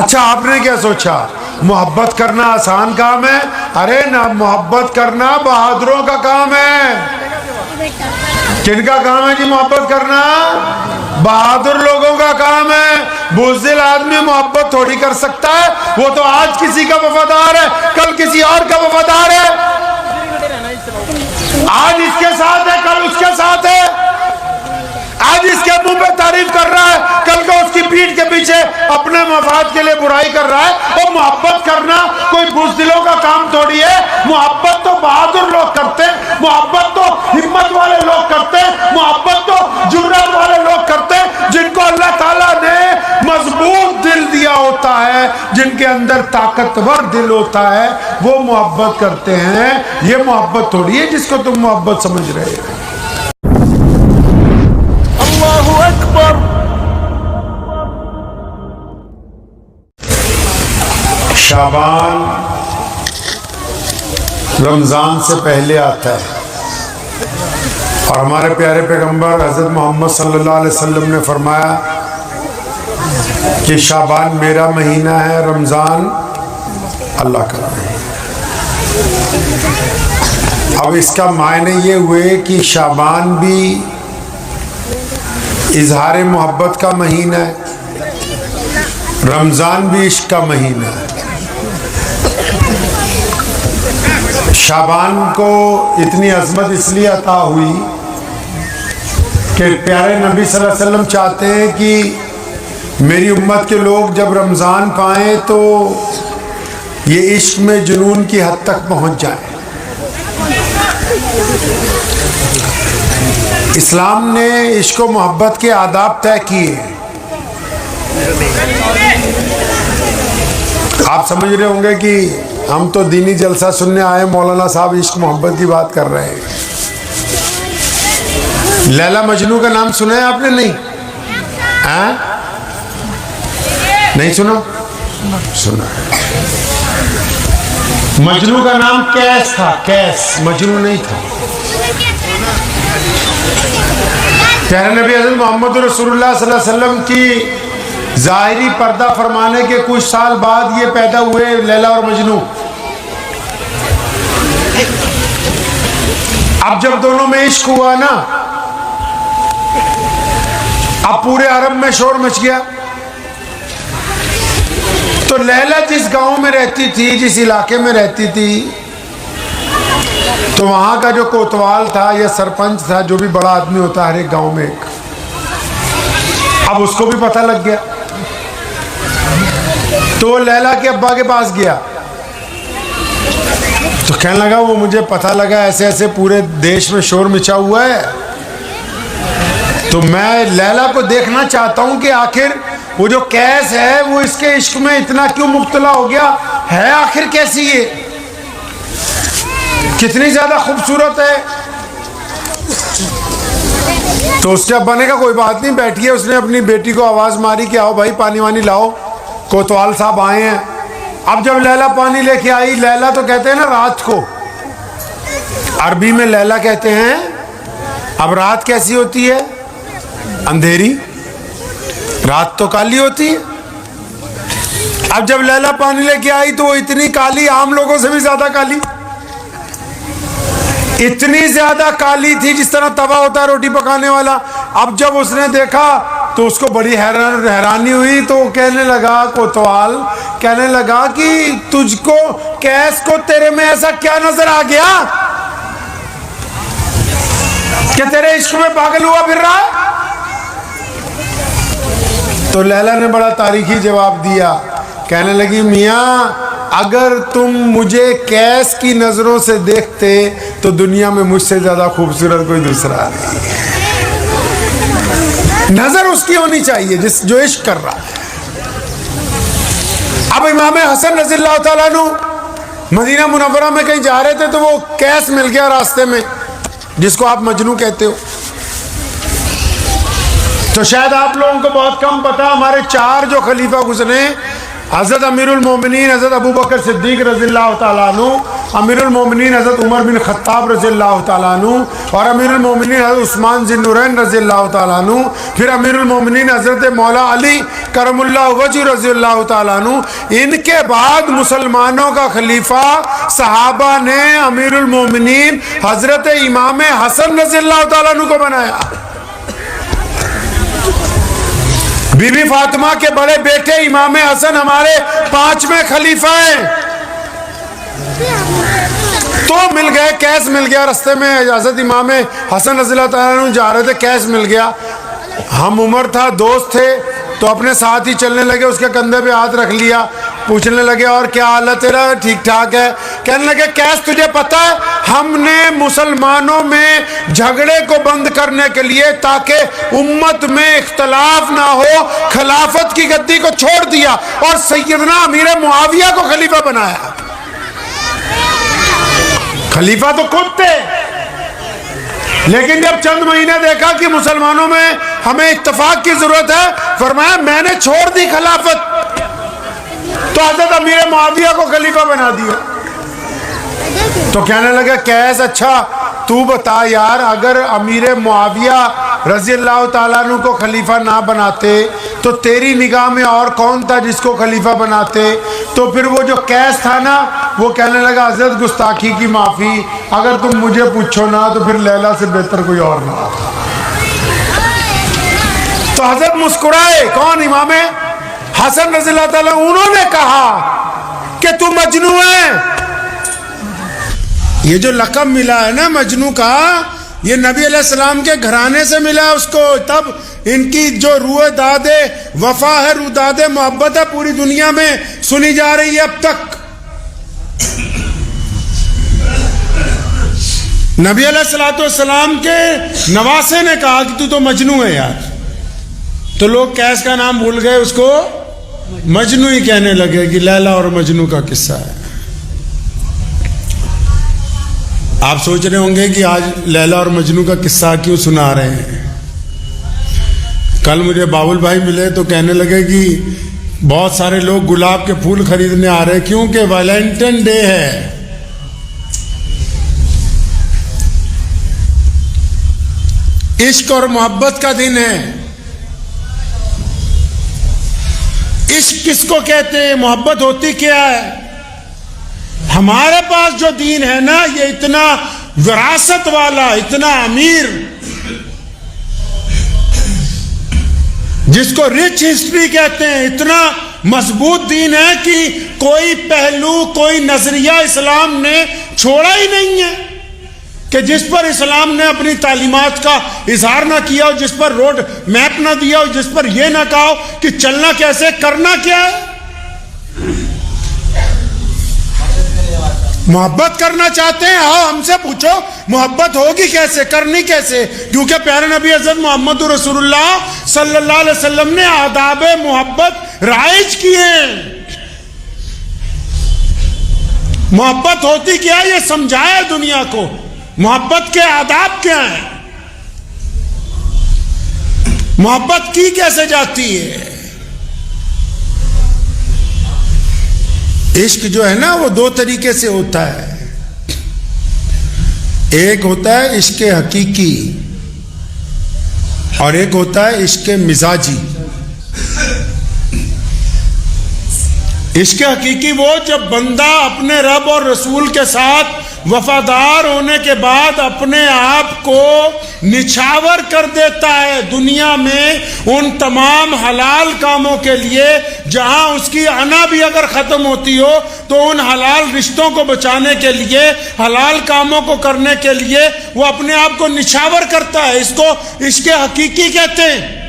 اچھا آپ نے کیا سوچا محبت کرنا آسان کام ہے؟ ارے نہ، محبت کرنا بہادروں کا کام ہے۔ کن کا کام ہے جی محبت کرنا؟ بہادر لوگوں کا کام ہے۔ بزدل آدمی محبت تھوڑی کر سکتا ہے، وہ تو آج کسی کا وفادار ہے، کل کسی اور کا وفادار ہے، آج اس کے ساتھ ہے کل اس کے ساتھ ہے، آج اس کے منہ پہ تعریف کر رہا ہے، کل کو اس کی پیٹھ کے پیچھے اپنے مفاد کے لیے برائی کر رہا ہے۔ اور محبت کرنا کوئی بزدلوں کا کام تھوڑی ہے، محبت تو بہادر لوگ کرتے ہیں، محبت تو ہمت والے لوگ کرتے ہیں، محبت تو جرات والے لوگ کرتے ہیں، جن کو اللہ تعالیٰ نے مضبوط دل دیا ہوتا ہے، جن کے اندر طاقتور دل ہوتا ہے، وہ محبت کرتے ہیں۔ یہ محبت تھوڑی ہے جس کو تم محبت سمجھ رہے ہو۔ اللہ اکبر۔ شعبان رمضان سے پہلے آتا ہے، اور ہمارے پیارے پیغمبر حضرت محمد صلی اللہ علیہ وسلم نے فرمایا کہ شعبان میرا مہینہ ہے، رمضان اللہ کا مہینہ۔ اب اس کا معنی یہ ہوئے کہ شعبان بھی اظہار محبت کا مہینہ ہے، رمضان بھی عشق کا مہینہ ہے۔ شعبان کو اتنی عظمت اس لیے عطا ہوئی کہ پیارے نبی صلی اللہ علیہ وسلم چاہتے ہیں کہ میری امت کے لوگ جب رمضان پائیں تو یہ عشق میں جنون کی حد تک پہنچ جائیں۔ اسلام نے عشق و محبت کے آداب طے کیے۔ آپ سمجھ رہے ہوں گے کہ ہم تو دینی جلسہ سننے آئے، مولانا صاحب عشق محبت کی بات کر رہے ہیں۔ لیلا مجنو کا نام سنا ہے آپ نے؟ نہیں نہیں سنا؟ سنا ہے۔ مجنو کا نام کیس تھا، کیس، مجنو نہیں تھا۔ پیارے نبی حضرت محمد رسول اللہ صلی اللہ علیہ وسلم کی ظاہری پردہ فرمانے کے کچھ سال بعد یہ پیدا ہوئے لیلا اور مجنو۔ اب جب دونوں میں عشق ہوا نا، اب پورے عرب میں شور مچ گیا۔ تو لیلا جس گاؤں میں رہتی تھی، جس علاقے میں رہتی تھی، تو وہاں کا جو کوتوال تھا یا سرپنچ تھا، جو بھی بڑا آدمی ہوتا ہے ہر ایک گاؤں میں ایک، اب اس کو بھی پتہ لگ گیا۔ تو وہ لیلا کے ابا کے پاس گیا تو کہنے لگا وہ مجھے پتہ لگا ایسے ایسے پورے دیش میں شور مچا ہوا ہے، تو میں لیلا کو دیکھنا چاہتا ہوں کہ آخر وہ جو کیس ہے وہ اس کے عشق میں اتنا کیوں مبتلا ہو گیا ہے، آخر کیسی ہے، کتنی زیادہ خوبصورت ہے۔ تو اس کے ابا نے کہا کوئی بات نہیں، بیٹھیے۔ اس نے اپنی بیٹی کو آواز ماری کہ آؤ بھائی پانی وانی لاؤ، کوتوال صاحب آئے ہیں۔ اب جب لیلا پانی لے کے آئی، لیلا تو کہتے ہیں نا رات کو، عربی میں لیلا کہتے ہیں۔ اب رات کیسی ہوتی ہے؟ اندھیری، رات تو کالی ہوتی ہے۔ اب جب لیلا پانی لے کے آئی تو وہ اتنی کالی، عام لوگوں سے بھی زیادہ کالی، اتنی زیادہ کالی تھی جس طرح توا ہوتا ہے روٹی پکانے والا۔ اب جب اس نے دیکھا تو اس کو بڑی حیرانی ہوئی، تو وہ کہنے لگا، کوتوال کہنے لگا کہ تجھ کو، کیس کو تیرے میں ایسا کیا نظر آ گیا کہ تیرے عشق میں پاگل ہوا پھر رہا ہے؟ تو لیلا نے بڑا تاریخی جواب دیا، کہنے لگی میاں اگر تم مجھے کیس کی نظروں سے دیکھتے تو دنیا میں مجھ سے زیادہ خوبصورت کوئی دوسرا نہیں۔ نظر اس کی ہونی چاہیے جو عشق کر رہا ہے۔ اب امام حسن رضی اللہ تعالیٰ عنہ مدینہ منورہ میں کہیں جا رہے تھے تو وہ کیس مل گیا راستے میں، جس کو آپ مجنو کہتے ہو۔ تو شاید آپ لوگوں کو بہت کم پتا، ہمارے 4 جو خلیفہ گزرے حضرت امیر المومنین حضرت ابو بکر صدیق رضی اللہ تعالیٰ عنہ، امیر المومنین حضرت عمر بن خطاب رضی اللہ تعالیٰ عنہ، اور امیر المومنین حضرت عثمان ذی النورین رضی اللہ تعالیٰ عنہ، پھر امیر المومنین حضرت مولا علی کرم اللہ وجہ رضی اللہ تعالیٰ عنہ، ان کے بعد مسلمانوں کا خلیفہ صحابہ نے امیر المومنین حضرت امام حسن رضی اللہ تعالیٰ عنہ کو بنایا۔ بی بی فاطمہ کے بڑے بیٹے امام حسن ہمارے 5ویں خلیفہ ہیں۔ تو مل گئے، کیس مل گیا رستے میں، حضرت امام حسن رضی اللہ تعالیٰ عنہ جا رہے تھے، کیس مل گیا، ہم عمر تھا، دوست تھے، تو اپنے ساتھ ہی چلنے لگے، اس کے کندھے پہ ہاتھ رکھ لیا، پوچھنے لگے اور کیا حال ہے تیرا، ٹھیک ٹھاک ہے؟ کہنے لگے کیس تجھے پتہ ہے ہم نے مسلمانوں میں جھگڑے کو بند کرنے کے لیے تاکہ امت میں اختلاف نہ ہو خلافت کی گدی کو چھوڑ دیا اور سیدنا امیر معاویہ کو خلیفہ بنایا۔ خلیفہ تو خود تھے، لیکن جب چند مہینے دیکھا کہ مسلمانوں میں ہمیں اتفاق کی ضرورت ہے، فرمایا میں نے چھوڑ دی خلافت، تو حضرت امیر معاویہ کو خلیفہ بنا دیا۔ تو کہنے لگا کیس اچھا تو بتا یار، اگر امیر معاویہ رضی اللہ تعالیٰ عنہ کو خلیفہ نہ بناتے تو تیری نگاہ میں اور کون تھا جس کو خلیفہ بناتے؟ تو پھر وہ جو کیس تھا نا، وہ کہنے لگا حضرت گستاخی کی معافی، اگر تم مجھے پوچھو نا تو پھر لیلا سے بہتر کوئی اور نہ آتا۔ تو حضرت مسکرائے، کون؟ امام حسن رضی اللہ تعالیٰ، انہوں نے کہا کہ تو مجنو ہے۔ یہ جو لقب ملا ہے نا مجنو کا، یہ نبی علیہ السلام کے گھرانے سے ملا ہے اس کو، تب ان کی جو روح داد وفا ہے، روح داد محبت ہے، پوری دنیا میں سنی جا رہی ہے اب تک۔ نبی علیہ السلام کے نواسے نے کہا کہ تو مجنو ہے یار، تو لوگ کیس کا نام بھول گئے، اس کو مجنو ہی کہنے لگے کہ لیلا اور مجنو کا قصہ ہے۔ آپ سوچ رہے ہوں گے کہ آج لیلا اور مجنو کا قصہ کیوں سنا رہے ہیں۔ کل مجھے باول بھائی ملے تو کہنے لگے کہ بہت سارے لوگ گلاب کے پھول خریدنے آ رہے کیونکہ ویلنٹائن ڈے ہے۔ عشق اور محبت کا دن ہے۔ عشق کس کو کہتے ہیں؟ محبت ہوتی کیا ہے؟ ہمارے پاس جو دین ہے نا، یہ اتنا وراثت والا، اتنا امیر، جس کو رچ ہسٹری کہتے ہیں، اتنا مضبوط دین ہے کہ کوئی پہلو، کوئی نظریہ اسلام نے چھوڑا ہی نہیں ہے کہ جس پر اسلام نے اپنی تعلیمات کا اظہار نہ کیا ہو، جس پر روڈ میپ نہ دیا ہو، جس پر یہ نہ کہا ہو کہ چلنا کیسے، کرنا کیا ہے۔ محبت کرنا چاہتے ہیں؟ آؤ ہم سے پوچھو محبت ہوگی کیسے، کرنی کیسے؟ کیونکہ پیارے نبی حضرت محمد رسول اللہ صلی اللہ علیہ وسلم نے آداب محبت رائج کیے ہیں۔ محبت ہوتی کیا ہے یہ سمجھایا دنیا کو، محبت کے آداب کیا ہیں، محبت کی کیسے جاتی ہے۔ عشق جو ہے نا وہ دو طریقے سے ہوتا ہے، ایک ہوتا ہے عشق حقیقی اور ایک ہوتا ہے عشق مزاجی۔ عشق حقیقی وہ جب بندہ اپنے رب اور رسول کے ساتھ وفادار ہونے کے بعد اپنے آپ کو نچھاور کر دیتا ہے دنیا میں ان تمام حلال کاموں کے لیے، جہاں اس کی انا بھی اگر ختم ہوتی ہو تو ان حلال رشتوں کو بچانے کے لیے، حلال کاموں کو کرنے کے لیے وہ اپنے آپ کو نچھاور کرتا ہے۔ اس کو عشق حقیقی کہتے ہیں۔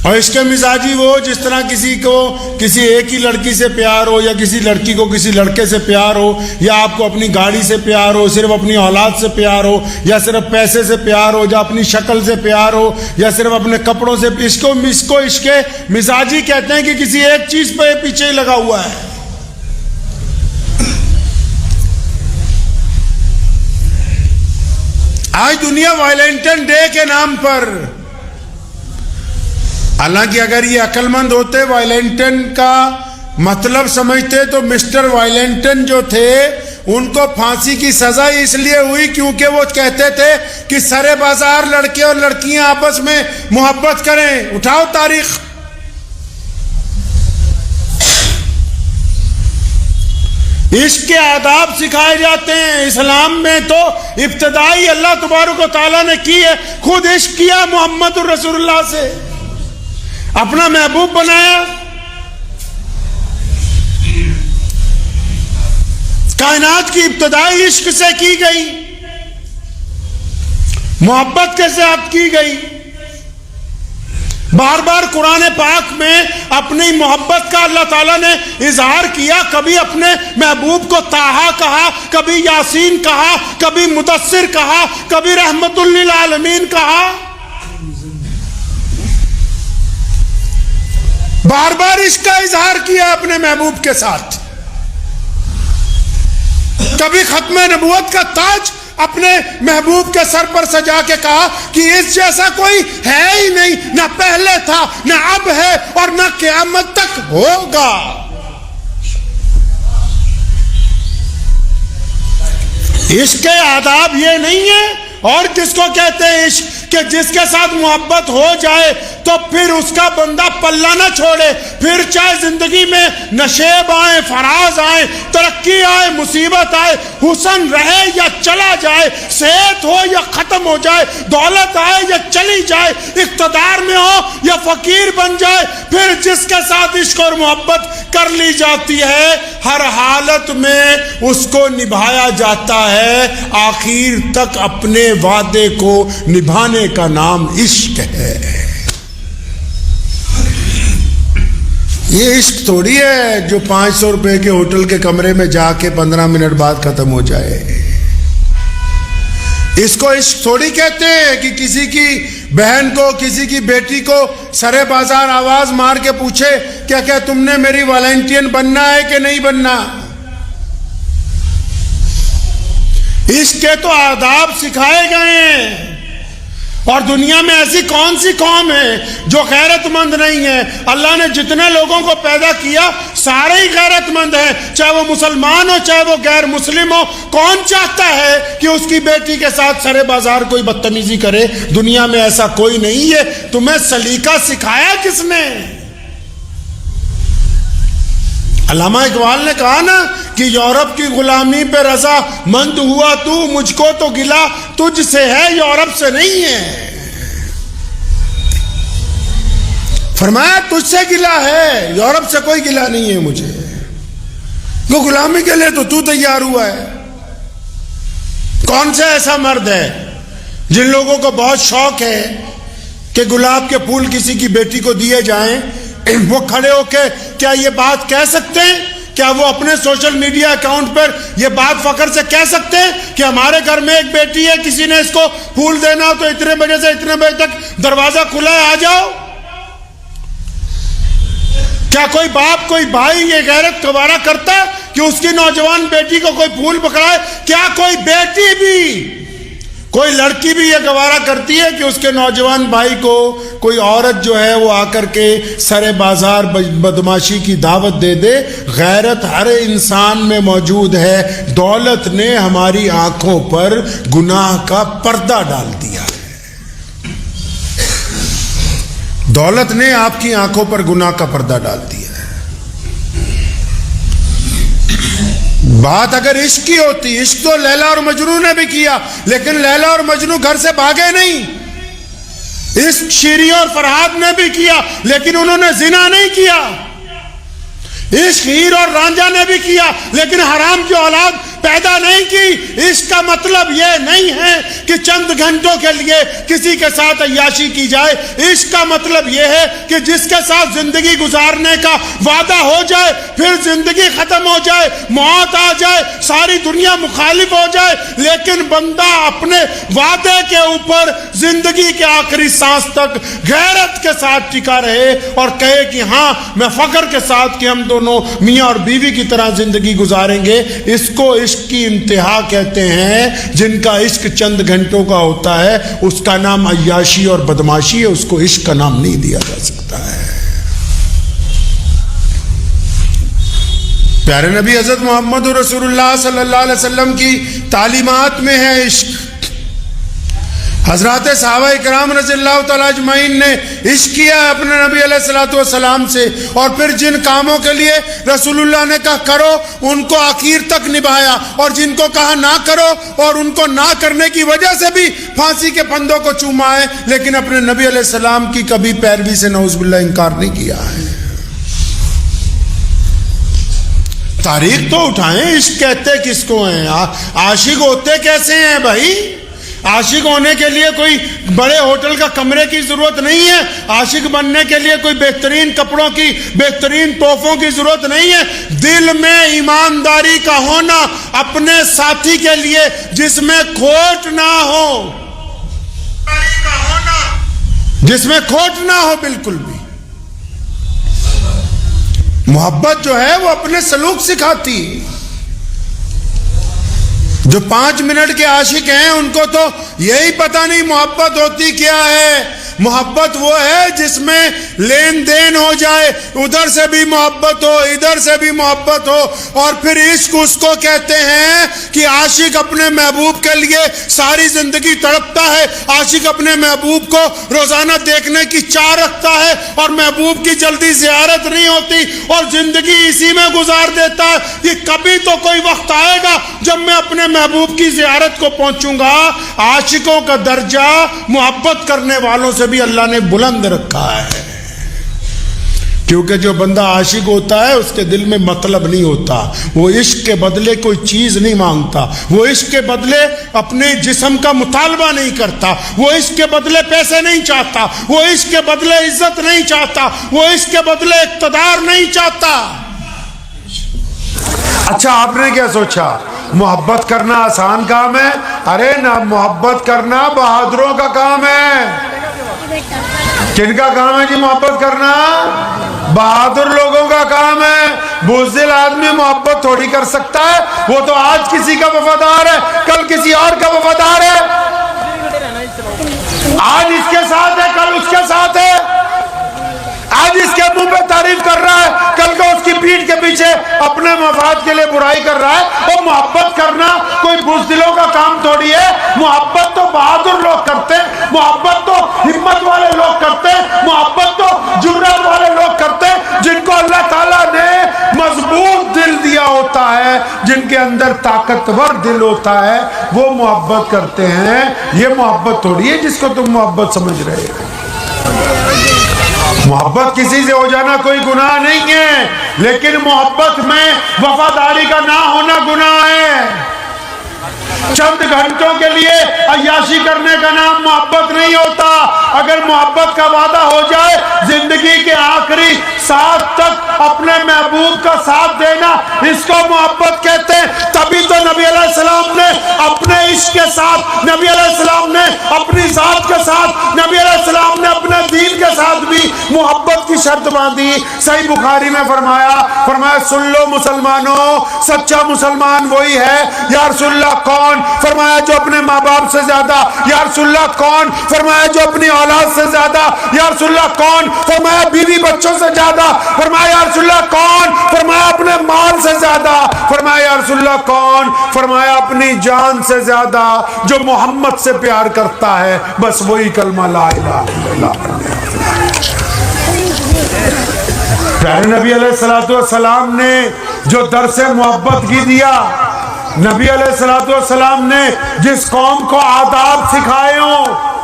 اور عشق مزاجی وہ جس طرح کسی کو کسی ایک ہی لڑکی سے پیار ہو، یا کسی لڑکی کو کسی لڑکے سے پیار ہو، یا آپ کو اپنی گاڑی سے پیار ہو، صرف اپنی اولاد سے پیار ہو، یا صرف پیسے سے پیار ہو، یا اپنی شکل سے پیار ہو، یا صرف اپنے کپڑوں سے۔ اس کو عشق مزاجی کہتے ہیں کہ کسی ایک چیز پہ پیچھے ہی لگا ہوا ہے۔ آج دنیا ویلنٹائن ڈے کے نام پر حالانکہ اگر یہ عقل مند ہوتے وائلنٹن کا مطلب سمجھتے تو مسٹر وائلنٹن جو تھے ان کو پھانسی کی سزا اس لیے ہوئی کیونکہ وہ کہتے تھے کہ سرے بازار لڑکے اور لڑکیاں آپس میں محبت کریں. اٹھاؤ تاریخ. عشق کے آداب سکھائے جاتے ہیں اسلام میں. تو ابتدائی اللہ تبارک و تعالیٰ نے کی ہے, خود عشق کیا محمد الرسول اللہ سے, اپنا محبوب بنایا. کائنات کی ابتدائی عشق سے کی گئی, محبت کے ساتھ کی گئی. بار بار قرآن پاک میں اپنی محبت کا اللہ تعالیٰ نے اظہار کیا. کبھی اپنے محبوب کو طٰہٰ کہا, کبھی یاسین کہا, کبھی مدثر کہا, کبھی رحمت للعالمین کہا. بار بار اس کا اظہار کیا اپنے محبوب کے ساتھ. کبھی ختم نبوت کا تاج اپنے محبوب کے سر پر سجا کے کہا کہ اس جیسا کوئی ہے ہی نہیں, نہ پہلے تھا, نہ اب ہے, اور نہ قیامت تک ہوگا. عشق کے آداب یہ نہیں ہے. اور کس کو کہتے ہیں عشق؟ کہ جس کے ساتھ محبت ہو جائے تو پھر اس کا بندہ پلہ نہ چھوڑے. پھر چاہے زندگی میں نشیب آئے, فراز آئے, ترقی آئے, مصیبت آئے, حسن رہے یا چلا جائے, صحت ہو یا ختم ہو جائے, دولت آئے یا چلی جائے, اقتدار میں ہو یا فقیر بن جائے, پھر جس کے ساتھ عشق اور محبت کر لی جاتی ہے ہر حالت میں اس کو نبھایا جاتا ہے. آخر تک اپنے وعدے کو نبھانے کا نام عشق ہے. یہ عشق تھوڑی ہے جو 500 روپے کے ہوٹل کے کمرے میں جا کے 15 منٹ بعد ختم ہو جائے. اس کو عشق تھوڑی کہتے ہیں کہ کسی کی بہن کو, کسی کی بیٹی کو سرے بازار آواز مار کے پوچھے کیا تم نے میری والنٹین بننا ہے کہ نہیں بننا. عشق کے تو آداب سکھائے گئے ہیں. اور دنیا میں ایسی کون سی قوم ہے جو غیرت مند نہیں ہے؟ اللہ نے جتنے لوگوں کو پیدا کیا سارے ہی غیرت مند ہیں, چاہے وہ مسلمان ہو چاہے وہ غیر مسلم ہو. کون چاہتا ہے کہ اس کی بیٹی کے ساتھ سرے بازار کوئی بدتمیزی کرے؟ دنیا میں ایسا کوئی نہیں ہے. تمہیں سلیقہ سکھایا کس نے؟ علامہ اقبال نے کہا نا کہ یورپ کی غلامی پہ رضا مند ہوا تو, مجھ کو تو گلہ تجھ سے ہے یورپ سے نہیں ہے. فرمایا تجھ سے گلہ ہے, یورپ سے کوئی گلہ نہیں ہے مجھے. وہ غلامی کے لیے تو تیار ہوا ہے. کون سا ایسا مرد ہے جن لوگوں کو بہت شوق ہے کہ گلاب کے پھول کسی کی بیٹی کو دیے جائیں, وہ کھڑے ہو کے کیا یہ بات کہہ سکتے ہیں؟ کیا وہ اپنے سوشل میڈیا اکاؤنٹ پر یہ بات فخر سے کہہ سکتے ہیں کہ ہمارے گھر میں ایک بیٹی ہے, کسی نے اس کو پھول دینا تو اتنے بجے سے اتنے بجے تک دروازہ کھلا ہے, آ جاؤ؟ کیا کوئی باپ, کوئی بھائی یہ غیرت گوارا کرتا ہے کہ اس کی نوجوان بیٹی کو کوئی پھول پکڑائے؟ کیا کوئی بیٹی بھی, کوئی لڑکی بھی یہ گوارا کرتی ہے کہ اس کے نوجوان بھائی کو کوئی عورت جو ہے وہ آ کر کے سرے بازار بدماشی کی دعوت دے دے؟ غیرت ہر انسان میں موجود ہے. دولت نے ہماری آنکھوں پر گناہ کا پردہ ڈال دیا ہے. دولت نے آپ کی آنکھوں پر گناہ کا پردہ ڈال دیا ہے. بات اگر عشق کی ہوتی, عشق تو لیلا اور مجنوں نے بھی کیا, لیکن لیلا اور مجنوں گھر سے بھاگے نہیں. عشق شیری اور فرہاد نے بھی کیا, لیکن انہوں نے زنا نہیں کیا. عشق ہیر اور رانجھا نے بھی کیا, لیکن حرام کی اولاد پیدا نہیں کی. عشق کا مطلب یہ نہیں ہے کہ چند گھنٹوں کے لیے کسی کے ساتھ عیاشی کی جائے. عشق کا مطلب یہ ہے کہ جس کے ساتھ زندگی گزارنے کا وعدہ ہو جائے, پھر زندگی ختم ہو جائے, موت آ جائے, ساری دنیا مخالف ہو جائے, لیکن بندہ اپنے وعدے کے اوپر زندگی کے آخری سانس تک غیرت کے ساتھ ٹکا رہے اور کہے کہ ہاں میں فخر کے ساتھ کہ ہم دونوں میاں اور بیوی کی طرح زندگی گزاریں گے. اس کو عشق کی انتہا کہتے ہیں، جن کا عشق چند گھنٹوں کا ہوتا ہے اس کا نام عیاشی اور بدماشی ہے، اس کو عشق کا نام نہیں دیا جا سکتا ہے۔ پیارے نبی حضرت محمد رسول اللہ صلی اللہ علیہ وسلم کی تعلیمات میں ہے عشق۔ حضرات صحابہ کرام رضی اللہ تعالیٰ اجمعین نے عشق کیا ہے اپنے نبی علیہ الصلوۃ والسلام سے، اور پھر جن کاموں کے لیے رسول اللہ نے کہا کرو ان کو آخر تک نبھایا، اور جن کو کہا نہ کرو اور ان کو نہ کرنے کی وجہ سے بھی پھانسی کے پھندوں کو چوما ہے، لیکن اپنے نبی علیہ السلام کی کبھی پیروی سے نعوذ باللہ انکار نہیں کیا ہے۔ تاریخ تو اٹھائیں، عشق کہتے کس کو ہیں؟ عاشق ہوتے کیسے ہیں بھائی؟ عاشق ہونے کے لیے کوئی بڑے ہوٹل کا کمرے کی ضرورت نہیں ہے، عاشق بننے کے لیے کوئی بہترین کپڑوں کی، بہترین تحفوں کی ضرورت نہیں ہے۔ دل میں ایمانداری کا ہونا اپنے ساتھی کے لیے جس میں کھوٹ نہ ہو، جس میں کھوٹ نہ ہو بالکل بھی۔ محبت جو ہے وہ اپنے سلوک سکھاتی ہے۔ جو 5 منٹ کے عاشق ہیں ان کو تو یہی پتہ نہیں محبت ہوتی کیا ہے۔ محبت وہ ہے جس میں لین دین ہو جائے، ادھر سے بھی محبت ہو ادھر سے بھی محبت ہو، اور پھر عشق اس کو کہتے ہیں کہ عاشق اپنے محبوب کے لیے ساری زندگی تڑپتا ہے، عاشق اپنے محبوب کو روزانہ دیکھنے کی چاہ رکھتا ہے، اور محبوب کی جلدی زیارت نہیں ہوتی اور زندگی اسی میں گزار دیتا ہے کہ کبھی تو کوئی وقت آئے گا جب میں اپنے محبوب کی زیارت کو پہنچوں گا۔ عاشقوں کا درجہ محبت کرنے والوں سے بھی اللہ نے بلند رکھا ہے، کیونکہ جو بندہ عاشق ہوتا ہے اس کے دل میں مطلب نہیں ہوتا، وہ عشق کے بدلے کوئی چیز نہیں مانگتا، وہ عشق کے بدلے اپنے جسم کا مطالبہ نہیں کرتا، وہ عشق کے بدلے پیسے نہیں چاہتا، وہ عشق کے بدلے عزت نہیں چاہتا، وہ عشق کے بدلے اقتدار نہیں چاہتا۔ اچھا آپ نے کیا سوچا محبت کرنا آسان کام ہے؟ ارے نہ، محبت کرنا بہادروں کا کام ہے۔ کن کا کام ہے جی محبت کرنا؟ بہادر لوگوں کا کام ہے۔ بزدل آدمی محبت تھوڑی کر سکتا ہے، وہ تو آج کسی کا وفادار ہے کل کسی اور کا وفادار ہے، آج اس کے ساتھ ہے کل اس کے ساتھ ہے، آج اس کے منہ پہ تعریف کر رہا ہے کل کو اس کی پیٹھ کے پیچھے اپنے مفاد کے لیے برائی کر رہا ہے۔ اور محبت کرنا کوئی بزدلوں کا کام تھوڑی ہے، محبت تو بہادر لوگ کرتے ہیں، محبت تو ہمت والے لوگ کرتے ہیں، محبت تو جرات والے لوگ کرتے ہیں، جن کو اللہ تعالیٰ نے مضبوط دل دیا ہوتا ہے، جن کے اندر طاقتور دل ہوتا ہے، وہ محبت کرتے ہیں۔ یہ محبت تھوڑی ہے جس کو تم محبت سمجھ رہے ہو۔ محبت کسی سے ہو جانا کوئی گناہ نہیں ہے، لیکن محبت میں وفاداری کا نہ ہونا گناہ ہے۔ چند گھنٹوں کے لیے عیاشی کرنے کا نام محبت نہیں ہوتا۔ اگر محبت کا وعدہ ہو جائے زندگی کے آخری ساتھ تک اپنے محبوب کا ساتھ دینا، اس کو محبت کہتے ہیں۔ تبھی تو نبی علیہ السلام نے اپنے عشق کے ساتھ، نبی علیہ السلام نے اپنی ذات کے ساتھ، نبی علیہ السلام نے اپنے دین کے ساتھ بھی محبت کی شرط باندھی۔ صحیح بخاری میں فرمایا سن لو مسلمانوں، سچا مسلمان وہی ہے۔ یا رسول اللہ کون؟ فرمایا جو اپنے ماں باپ سے زیادہ۔ یا رسول اللہ کون؟ فرمایا جو اپنی اولاد سے زیادہ۔ یا رسول اللہ کون؟ فرمایا بیوی بچوں سے زیادہ۔ فرمایا یا رسول اللہ کون؟ فرمایا اپنے مال سے زیادہ۔ فرمایا یا رسول اللہ کون؟ فرمایا اپنی جان سے زیادہ۔ جو محمد سے پیار کرتا ہے بس وہی کلمہ لا الہ الا اللہ پڑھنے۔ پیارے نبی علیہ السلام نے جو درس محبت کی دیا، نبی علیہ السلام نے جس قوم کو آداب سکھائے ہوں،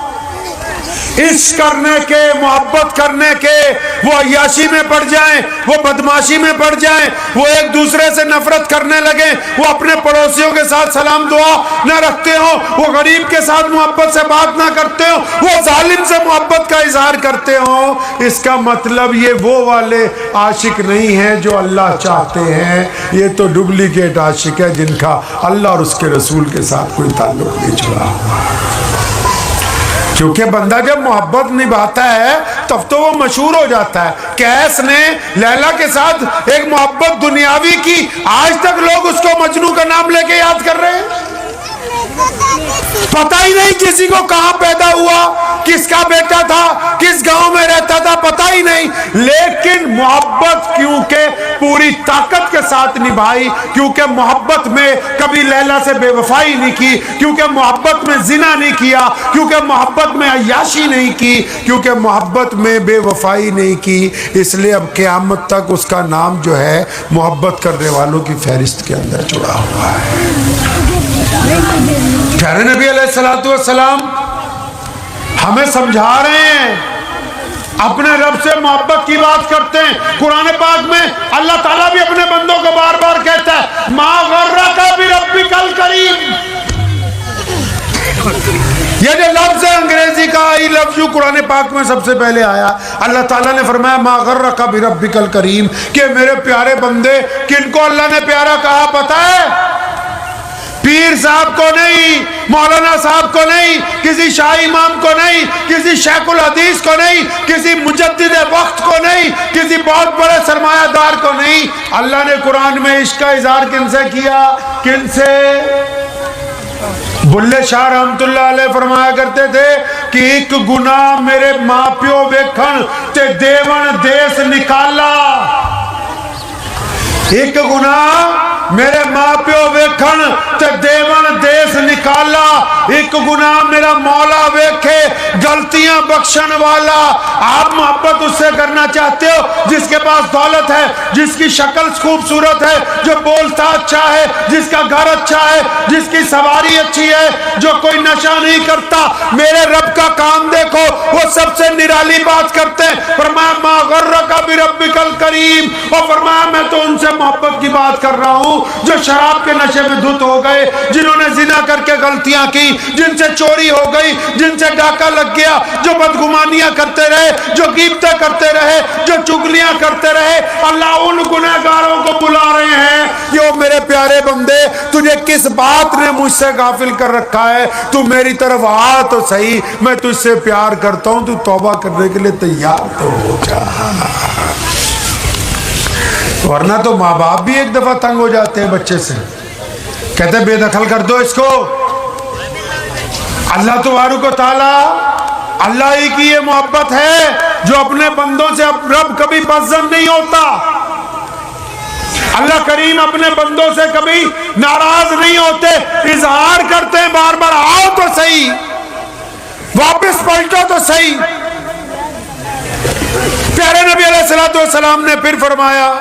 عشق کرنے کے، محبت کرنے کے، وہ عیاشی میں پڑ جائیں، وہ بدماشی میں پڑ جائیں، وہ ایک دوسرے سے نفرت کرنے لگیں، وہ اپنے پڑوسیوں کے ساتھ سلام دعا نہ رکھتے ہوں، وہ غریب کے ساتھ محبت سے بات نہ کرتے ہوں، وہ ظالم سے محبت کا اظہار کرتے ہوں، اس کا مطلب یہ وہ والے عاشق نہیں ہیں جو اللہ چاہتے ہیں۔ یہ تو ڈپلیکیٹ عاشق ہے جن کا اللہ اور اس کے رسول کے ساتھ کوئی تعلق نہیں چھڑا۔ کیونکہ بندہ جب محبت نبھاتا ہے تب تو وہ مشہور ہو جاتا ہے۔ کیس نے لیلا کے ساتھ ایک محبت دنیاوی کی، آج تک لوگ اس کو مجنوں کا نام لے کے یاد کر رہے ہیں۔ پتہ ہی نہیں کسی کو کہاں پیدا ہوا، کس کا بیٹا تھا، کس گاؤں میں رہتا تھا، پتہ ہی نہیں، لیکن محبت کیونکہ پوری طاقت کے ساتھ نبھائی، کیونکہ محبت میں کبھی لیلا سے بے وفائی نہیں کی، کیونکہ محبت میں زنا نہیں کیا، کیونکہ محبت میں عیاشی نہیں کی، کیونکہ محبت میں بے وفائی نہیں کی، اس لیے اب قیامت تک اس کا نام جو ہے محبت کرنے والوں کی فہرست کے اندر جڑا ہوا ہے۔ پیارے نبی علیہ السلام ہمیں سمجھا رہے ہیں، اپنے رب سے محبت کی بات کرتے ہیں۔ قرآن پاک میں اللہ تعالیٰ بھی اپنے بندوں کو بار بار کہتا ہے ما غرک بربک الکریم۔ یہ جو لفظ ہے انگریزی کا I love you قرآن پاک میں سب سے پہلے آیا، اللہ تعالیٰ نے فرمایا ما غرک بربک الکریم، کہ میرے پیارے بندے، کن کو اللہ نے پیارا کہا پتہ ہے؟ پیر صاحب کو نہیں، مولانا صاحب کو نہیں، کسی شاہ امام کو نہیں، کسی شیخ الحدیث کو نہیں، کسی مجدد وقت کو نہیں، کسی بہت بڑے سرمایہ دار کو نہیں۔ اللہ نے قرآن میں عشق کا اظہار کن سے کیا؟ کن سے؟ بلے شاہ رحمت اللہ علیہ فرمایا کرتے تھے کہ ایک گناہ میرے ماں پیو ویکھن تے دیون دیس نکالا، ایک گناہ میرے ماں پیو ویکھن تے دیون دیس نکالا، ایک گناہ میرا مولا ویکھے غلطیاں بخشن والا۔ آپ محبت اس سے کرنا چاہتے ہو جس کے پاس دولت ہے، جس کی شکل خوبصورت ہے، جو بولتا اچھا ہے، جس کا گھر اچھا ہے، جس کی سواری اچھی ہے، جو کوئی نشہ نہیں کرتا۔ میرے رب کا کام دیکھو، وہ سب سے نرالی بات کرتے ہیں۔ فرمایا ما غرک بربک الکریم، اور فرمایا میں تو ان سے محبت کی بات کر رہا ہوں جو شراب کے نشے میں دھت ہو گئے، جنہوں نے زنا کر کے غلطیاں کی، جن سے چوری ہو گئی، جن سے ڈاکہ لگ گیا، جو بدگمانیاں کرتے رہے، جو غیبتیں کرتے رہے، جو چغلیاں کرتے رہے۔ اللہ ان گنہگاروں کو بلا رہے ہیں کہ او میرے پیارے بندے، تجھے کس بات نے مجھ سے غافل کر رکھا ہے؟ تو میری طرف آ تو صحیح، میں تجھ سے پیار کرتا ہوں، تو توبہ کرنے کے لیے تیار تو ہو جا۔ ورنہ تو ماں باپ بھی ایک دفعہ تنگ ہو جاتے ہیں بچے سے، کہتے ہیں بے دخل کر دو اس کو۔ اللہ تبارک و تعالیٰ، اللہ ہی کی یہ محبت ہے جو اپنے بندوں سے رب کبھی بدظن نہیں ہوتا۔ اللہ کریم اپنے بندوں سے کبھی ناراض نہیں ہوتے، اظہار کرتے ہیں بار بار آؤ تو صحیح، واپس پلٹو تو صحیح۔ پیارے نبی علیہ السلام نے پھر فرمایا،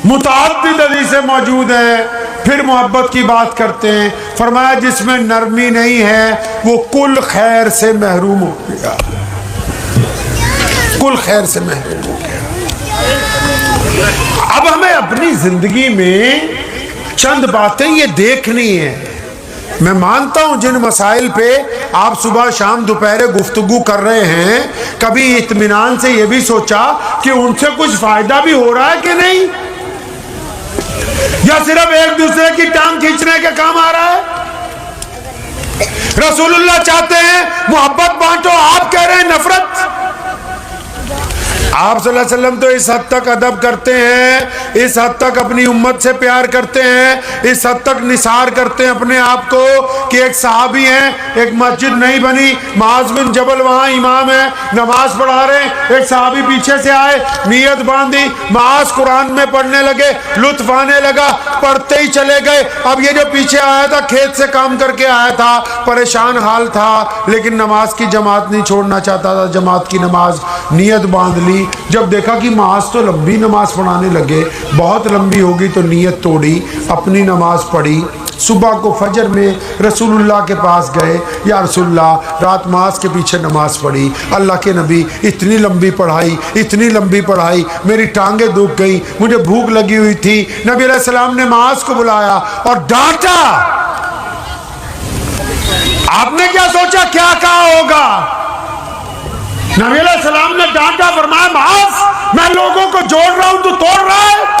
متعدد حدیثیں موجود ہیں، پھر محبت کی بات کرتے ہیں، فرمایا جس میں نرمی نہیں ہے وہ کل خیر سے محروم ہو گیا، کل خیر سے محروم ہو گیا۔ اب ہمیں اپنی زندگی میں چند باتیں یہ دیکھنی ہیں۔ میں مانتا ہوں جن مسائل پہ آپ صبح شام دوپہر گفتگو کر رہے ہیں، کبھی اطمینان سے یہ بھی سوچا کہ ان سے کچھ فائدہ بھی ہو رہا ہے کہ نہیں، یا صرف ایک دوسرے کی ٹانگ کھینچنے کے کام آ رہا ہے؟ رسول اللہ چاہتے ہیں محبت بانٹو، آپ کہہ رہے ہیں نفرت۔ آپ صلی اللہ علیہ وسلم تو اس حد تک ادب کرتے ہیں، اس حد تک اپنی امت سے پیار کرتے ہیں، اس حد تک نثار کرتے ہیں اپنے آپ کو کہ ایک صحابی ہیں، ایک مسجد نہیں بنی، معاذ بن جبل وہاں امام ہے، نماز پڑھا رہے ہیں، ایک صحابی پیچھے سے آئے، نیت باندھی، معاذ قرآن میں پڑھنے لگے، لطف آنے لگا، پڑھتے ہی چلے گئے۔ اب یہ جو پیچھے آیا تھا کھیت سے کام کر کے آیا تھا، پریشان حال تھا، لیکن نماز کی جماعت نہیں چھوڑنا چاہتا تھا، جماعت کی نماز نیت باندھ لی۔ جب دیکھا کہ معاذ تو لمبی نماز پڑھانے لگے، بہت لمبی ہوگی، تو نیت توڑی، اپنی نماز پڑھی۔ صبح کو فجر میں رسول اللہ کے پاس گئے، یا رسول اللہ رات معاذ کے پیچھے نماز پڑھی، اللہ کے نبی اتنی لمبی پڑھائی، اتنی لمبی پڑھائی، میری ٹانگیں دکھ گئی، مجھے بھوک لگی ہوئی تھی۔ نبی علیہ السلام نے معاذ کو بلایا اور ڈانٹا۔ آپ نے کیا سوچا کیا کہا ہوگا؟ نبی علیہ السلام نے ڈانٹا، فرمایا معاذ میں لوگوں کو جوڑ رہا ہوں تو توڑ رہا ہے،